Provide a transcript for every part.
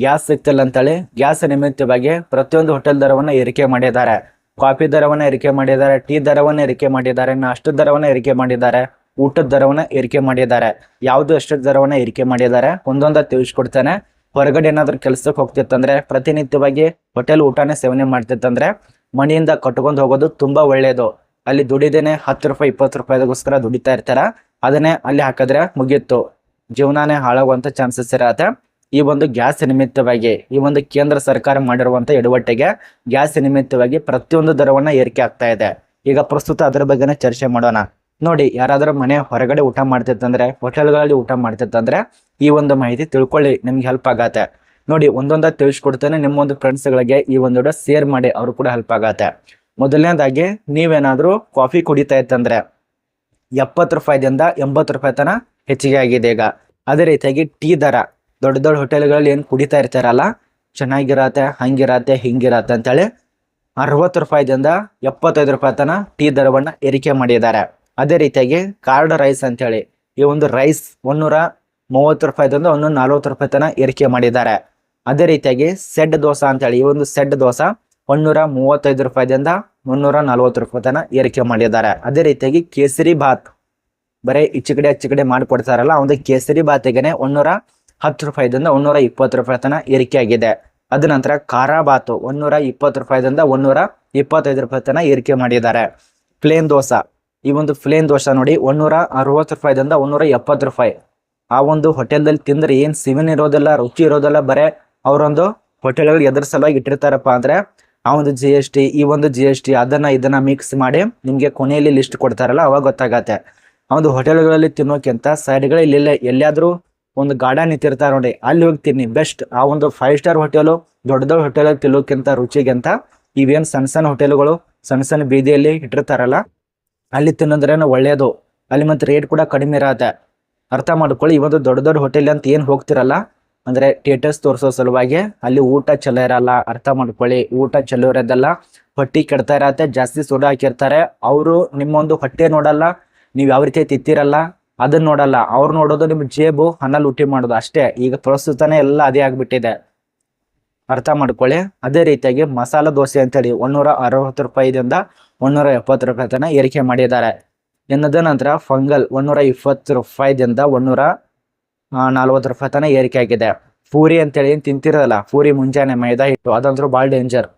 Gas ಸಿಗ್ತಿಲ್ಲ ಅಂತೇಳಿ gas ನಿಮಿತ್ತವಾಗಿ ಪ್ರತಿಯೊಂದು ಹೋಟೆಲ್ ದರವನ್ನು ಏರಿಕೆ ಮಾಡಿದ್ದಾರೆ. ಕಾಫಿ ದರವನ್ನು ಏರಿಕೆ ಮಾಡಿದ್ದಾರೆ, ಟೀ ದರವನ್ನು ಏರಿಕೆ ಮಾಡಿದ್ದಾರೆ, ನಾಷ್ಟದ ದರವನ್ನು ಏರಿಕೆ ಮಾಡಿದ್ದಾರೆ, ಊಟದ ದರವನ್ನು ಏರಿಕೆ ಮಾಡಿದ್ದಾರೆ. ಯಾವುದು ಎಷ್ಟು ದರವನ್ನು ಏರಿಕೆ ಮಾಡಿದ್ದಾರೆ ಒಂದೊಂದ ತಿಳಿಸ್ಕೊಡ್ತಾನೆ. ಹೊರಗಡೆ ಏನಾದ್ರು ಕೆಲ್ಸಕ್ಕೆ ಹೋಗ್ತಿತ್ತಂದ್ರೆ ಪ್ರತಿನಿತ್ಯವಾಗಿ ಹೋಟೆಲ್ ಊಟನೇ ಸೇವನೆ ಮಾಡ್ತಿತ್ತಂದ್ರೆ ಮನೆಯಿಂದ ಕಟ್ಕೊಂಡು ಹೋಗೋದು ತುಂಬಾ ಒಳ್ಳೇದು. ಅಲ್ಲಿ ದುಡಿದೇನೆ 10 ರೂಪಾಯಿ 20 ರೂಪಾಯಿಗೋಸ್ಕರ ದುಡಿತಾ ಇರ್ತಾರ, ಅದನ್ನೇ ಅಲ್ಲಿ ಹಾಕಿದ್ರೆ ಮುಗೀತು, ಜೀವನಾನೇ ಹಾಳಾಗುವಂತ ಚಾನ್ಸಸ್ ಇರತ್ತೆ. ಈ ಒಂದು ಗ್ಯಾಸ್ ನಿಮಿತ್ತವಾಗಿ ಈ ಒಂದು ಕೇಂದ್ರ ಸರ್ಕಾರ ಮಾಡಿರುವಂತ ಎಡವಟ್ಟಿಗೆ ಗ್ಯಾಸ್ ನಿಮಿತ್ತವಾಗಿ ಪ್ರತಿಯೊಂದು ದರವನ್ನ ಏರಿಕೆ ಆಗ್ತಾ ಇದೆ. ಈಗ ಪ್ರಸ್ತುತ ಅದರ ಬಗ್ಗೆನೇ ಚರ್ಚೆ ಮಾಡೋಣ. ನೋಡಿ, ಯಾರಾದ್ರೂ ಮನೆ ಹೊರಗಡೆ ಊಟ ಮಾಡ್ತಿತ್ತಂದ್ರೆ, ಹೋಟೆಲ್ಗಳಲ್ಲಿ ಊಟ ಮಾಡ್ತಿತ್ತಂದ್ರೆ ಈ ಒಂದು ಮಾಹಿತಿ ತಿಳ್ಕೊಳ್ಳಿ, ನಿಮ್ಗೆ ಹೆಲ್ಪ್ ಆಗತ್ತೆ. ನೋಡಿ, ಒಂದೊಂದ ತಿಳಿಸ್ಕೊಡ್ತೇನೆ. ನಿಮ್ಮ ಒಂದು ಫ್ರೆಂಡ್ಸ್ಗಳಿಗೆ ಈ ಒಂದು ವಿಡಿಯೋ ಶೇರ್ ಮಾಡಿ, ಅವ್ರು ಕೂಡ ಹೆಲ್ಪ್ ಆಗತ್ತೆ. ಮೊದಲನೇದಾಗಿ ನೀವೇನಾದ್ರೂ ಕಾಫಿ ಕುಡಿತಾ ಇತ್ತಂದ್ರೆ 70 ರೂಪಾಯಿದಿಂದ 80 ರೂಪಾಯಿ ತನ ಹೆಚ್ಚಿಗೆ ಆಗಿದೆ ಈಗ. ಅದೇ ರೀತಿಯಾಗಿ ಟೀ ದರ ದೊಡ್ಡ ದೊಡ್ಡ ಹೋಟೆಲ್ಗಳಲ್ಲಿ ಏನು ಕುಡಿತಾ ಇರ್ತಾರಲ್ಲ, ಚೆನ್ನಾಗಿರತ್ತೆ, ಹಂಗಿರತ್ತೆ, ಹಿಂಗಿರತ್ತೆ ಅಂತೇಳಿ 60 ರೂಪಾಯಿದಿಂದ 75 ರೂಪಾಯಿ ತನ ಟೀ ದರವನ್ನ ಏರಿಕೆ ಮಾಡಿದ್ದಾರೆ. ಅದೇ ರೀತಿಯಾಗಿ ಕಾರ್ಡ್ ರೈಸ್ ಅಂತೇಳಿ ಈ ಒಂದು ರೈಸ್ 130 ರೂಪಾಯಿದಿಂದ 140 ರೂಪಾಯಿ ತನ ಏರಿಕೆ ಮಾಡಿದ್ದಾರೆ. ಅದೇ ರೀತಿಯಾಗಿ ಸೆಡ್ ದೋಸಾ ಅಂತೇಳಿ ಈ ಒಂದು ಸೆಡ್ ದೋಸಾ 135 ರೂಪಾಯಿದಿಂದ 140 ರೂಪಾಯಿ ತನ ಏರಿಕೆ ಮಾಡಿದ್ದಾರೆ. ಅದೇ ರೀತಿಯಾಗಿ ಕೇಸರಿ ಬಾತ್ ಬರೀ ಈಚೆ ಕಡೆ ಮಾಡಿಕೊಡ್ತಾರಲ್ಲ, ಒಂದು ಕೇಸರಿ ಬಾತಿಗೆನೆ 110 ರೂಪಾಯಿದಿಂದ 120 ರೂಪಾಯಿ ತನ ಏರಿಕೆ ಆಗಿದೆ. ಅದ ನಂತರ ಖಾರ ಬಾತು 120 ರೂಪಾಯಿದಿಂದ 125 ರೂಪಾಯಿ ತನ ಏರಿಕೆ ಮಾಡಿದ್ದಾರೆ. ಪ್ಲೇನ್ ದೋಸಾ, ಈ ಒಂದು ಪ್ಲೇನ್ ದೋಸಾ ನೋಡಿ 160 ರೂಪಾಯಿದಿಂದ 170 ರೂಪಾಯಿ. ಆ ಒಂದು ಹೋಟೆಲ್ದಲ್ಲಿ ತಿಂದ್ರೆ ಏನ್ ಸಿವಿನ್ ಇರೋದಿಲ್ಲ, ರುಚಿ ಇರೋದಿಲ್ಲ, ಬರೇ ಅವರೊಂದು ಹೋಟೆಲ್ಗಳು ಎದ್ರ ಸಲುವಾಗಿ ಇಟ್ಟಿರ್ತಾರಪ್ಪ ಅಂದ್ರೆ ಆ ಒಂದು GST, ಈ ಒಂದು GST ಅದನ್ನ ಇದನ್ನ ಮಿಕ್ಸ್ ಮಾಡಿ ನಿಮ್ಗೆ ಕೊನೆಯಲ್ಲಿ ಲಿಸ್ಟ್ ಕೊಡ್ತಾರಲ್ಲ, ಅವಾಗ ಗೊತ್ತಾಗತ್ತೆ. ಆ ಒಂದು ಹೋಟೆಲ್ಗಳಲ್ಲಿ ತಿನ್ನೋಕ್ಕಿಂತ ಸೈಡ್ಗಳಲ್ಲಿ ಎಲ್ಲಾದ್ರೂ ಒಂದು ಗಾರ್ಡನ್ ನಿಂತಿರ್ತಾರ ನೋಡಿ, ಅಲ್ಲಿ ಹೋಗಿ ತಿನ್ನಿ ಬೆಸ್ಟ್. ಆ ಒಂದು 5 ಸ್ಟಾರ್ ಹೋಟೆಲು ದೊಡ್ಡ ದೊಡ್ಡ ಹೋಟೆಲ್ ತಿನ್ನೋಕ್ಕಿಂತ ರುಚಿಗಿಂತ ಇವೇನ್ ಸಣ್ಣ ಹೋಟೆಲ್ಗಳು ಸಣ್ಣ ಬೀದಿಯಲ್ಲಿ ಇಟ್ಟಿರ್ತಾರಲ್ಲ ಅಲ್ಲಿ ತಿನ್ನೋದ್ರೇನು ಒಳ್ಳೇದು. ಅಲ್ಲಿ ಮತ್ತೆ ರೇಟ್ ಕೂಡ ಕಡಿಮೆ ಇರತ್ತೆ. ಅರ್ಥ ಮಾಡ್ಕೊಳ್ಳಿ. ಈ ಒಂದು ದೊಡ್ಡ ದೊಡ್ಡ ಹೋಟೆಲ್ ಅಂತ ಏನ್ ಹೋಗ್ತಿರಲ್ಲ ಅಂದ್ರೆ ಸ್ಟೇಟಸ್ ತೋರಿಸೋ ಸಲುವಾಗಿ ಅಲ್ಲಿ ಊಟ ಚಲೋ ಇರಲ್ಲ. ಅರ್ಥ ಮಾಡ್ಕೊಳ್ಳಿ, ಊಟ ಚಲೋ ಇರೋದಲ್ಲ, ಹೊಟ್ಟಿ ಕೆಡ್ತಾ ಇರತ್ತೆ, ಜಾಸ್ತಿ ಸೋಡಾ ಹಾಕಿರ್ತಾರೆ. ಅವರು ನಿಮ್ಮೊಂದು ಹೊಟ್ಟೆ ನೋಡಲ್ಲ, ನೀವ್ ಯಾವ ರೀತಿ ತಿಂತಿರಲ್ಲ ಅದನ್ನ ನೋಡಲ್ಲ. ಅವ್ರು ನೋಡೋದು ನಿಮ್ ಜೇಬು ಹಣ ಲೂಟಿ ಮಾಡೋದು ಅಷ್ಟೇ. ಈಗ ಪ್ರಸ್ತುತನೇ ಎಲ್ಲ ಅದೇ ಆಗ್ಬಿಟ್ಟಿದೆ, ಅರ್ಥ ಮಾಡ್ಕೊಳ್ಳಿ. ಅದೇ ರೀತಿಯಾಗಿ ಮಸಾಲ ದೋಸೆ ಅಂತೇಳಿ 160 ರೂಪಾಯಿದಿಂದ 170 ರೂಪಾಯಿ ತನ ಏರಿಕೆ ಮಾಡಿದ್ದಾರೆ. ಎನ್ನದ ನಂತರ ಫಂಗಲ್ 120 ರೂಪಾಯಿದಿಂದ 140 ರೂಪಾಯಿ ತನ ಏರಿಕೆ ಆಗಿದೆ. ಪೂರಿ ಅಂತೇಳಿ ಏನ್ ತಿಂತಿರಲ್ಲ, ಪೂರಿ ಮುಂಜಾನೆ ಮೈದಾ ಹಿಟ್ಟು, ಅದಂದ್ರೂ ಭಾಳ ಡೇಂಜರ್.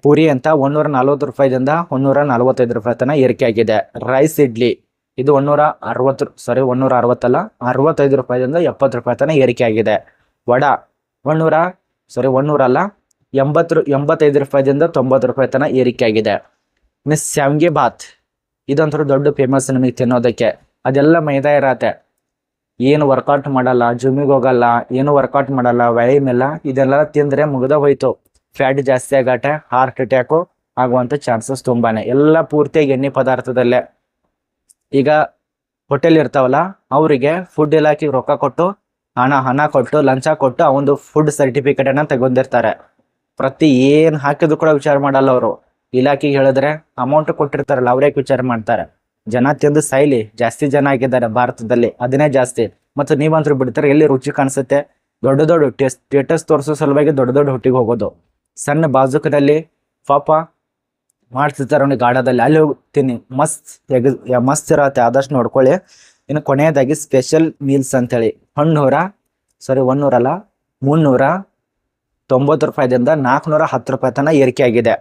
ಪೂರಿ ಅಂತ 140 ರೂಪಾಯಿದಿಂದ 145 ರೂಪಾಯಿ ತನ ಏರಿಕೆ ಆಗಿದೆ. ರೈಸ್ ಇಡ್ಲಿ ಇದು 165 ರೂಪಾಯಿದಿಂದ 70 ರೂಪಾಯಿ ತನ ಏರಿಕೆ ಆಗಿದೆ. ವಡಾ 85 ರೂಪಾಯಿದಿಂದ 90 ರೂಪಾಯಿ ತನ ಏರಿಕೆ ಆಗಿದೆ. ಮಿಸ್ ಶಾವ್ಗೆ ಬಾತ್ ಇದಂತೂ ದೊಡ್ಡ ಫೇಮಸ್ ನಿಮಗೆ ತಿನ್ನೋದಕ್ಕೆ. ಅದೆಲ್ಲ ಮೈದಾ ಇರತ್ತೆ, ಏನು ವರ್ಕೌಟ್ ಮಾಡಲ್ಲ, ಜಿಮ್ಮಿಗೆ ಹೋಗಲ್ಲ, ಏನು ವರ್ಕೌಟ್ ಮಾಡಲ್ಲ, ವ್ಯಾಯಾಮ ಇಲ್ಲ. ಇದೆಲ್ಲ ತಿಂದ್ರೆ ಮುಗ್ದ ಹೋಯ್ತು, ಫ್ಯಾಟ್ ಜಾಸ್ತಿ ಆಗತ್ತೆ, ಹಾರ್ಟ್ ಅಟ್ಯಾಕು ಆಗುವಂತ ಚಾನ್ಸಸ್ ತುಂಬಾನೇ. ಎಲ್ಲ ಪೂರ್ತಿಯಾಗಿ ಎಣ್ಣೆ ಪದಾರ್ಥದಲ್ಲೇ. ಈಗ ಹೋಟೆಲ್ ಇರ್ತಾವಲ್ಲ, ಅವರಿಗೆ ಫುಡ್ ಇಲಾಖೆಗೆ ರೊಕ್ಕ ಕೊಟ್ಟು ಹಣ ಕೊಟ್ಟು ಲಂಚ ಕೊಟ್ಟು ಆ ಒಂದು ಫುಡ್ ಸರ್ಟಿಫಿಕೇಟ್ ಅನ್ನ ತಗೊಂಡಿರ್ತಾರೆ. ಪ್ರತಿ ಏನ್ ಹಾಕಿದ್ರು ಕೂಡ ವಿಚಾರ ಮಾಡಲ್ಲ ಅವರು. ಇಲಾಖೆಗೆ ಹೇಳಿದ್ರೆ ಅಮೌಂಟ್ ಕೊಟ್ಟಿರ್ತಾರಲ್ಲ, ಅವ್ರೇ ವಿಚಾರ ಮಾಡ್ತಾರೆ. ಜನ ತಿಂದು ಸಾಯ್ಲಿ, ಜಾಸ್ತಿ ಜನ ಆಗಿದ್ದಾರೆ ಭಾರತದಲ್ಲಿ, ಅದನ್ನೇ ಜಾಸ್ತಿ. ಮತ್ತು ನೀವಂತರೂ ಬಿಡ್ತಾರೆ, ಎಲ್ಲಿ ರುಚಿ ಕಾಣಿಸುತ್ತೆ. ದೊಡ್ಡ ದೊಡ್ಡ ಸ್ಟೇಟಸ್ ತೋರಿಸೋ ಸಲುವಾಗಿ ದೊಡ್ಡ ದೊಡ್ಡ ಹೊಟ್ಟಿಗೆ ಹೋಗೋದು. ಸಣ್ಣ ಬಾಜುಕದಲ್ಲಿ ಪಾಪ ಮಾಡ್ತಿರ್ತಾರೆ ಅವ್ನಿಗೆ ಗಾಡದಲ್ಲಿ, ಅಲ್ಲಿ ಹೋಗ್ತೀನಿ, ಮಸ್ತ್ ಇರತ್ತೆ. ಆದಷ್ಟು ನೋಡ್ಕೊಳ್ಳಿ. ಇನ್ನು ಕೊನೆಯದಾಗಿ ಸ್ಪೆಷಲ್ ಮೀಲ್ಸ್ ಅಂತೇಳಿ 390 ರೂಪಾಯಿದಿಂದ 410 ರೂಪಾಯಿ ತನ ಏರಿಕೆ ಆಗಿದೆ.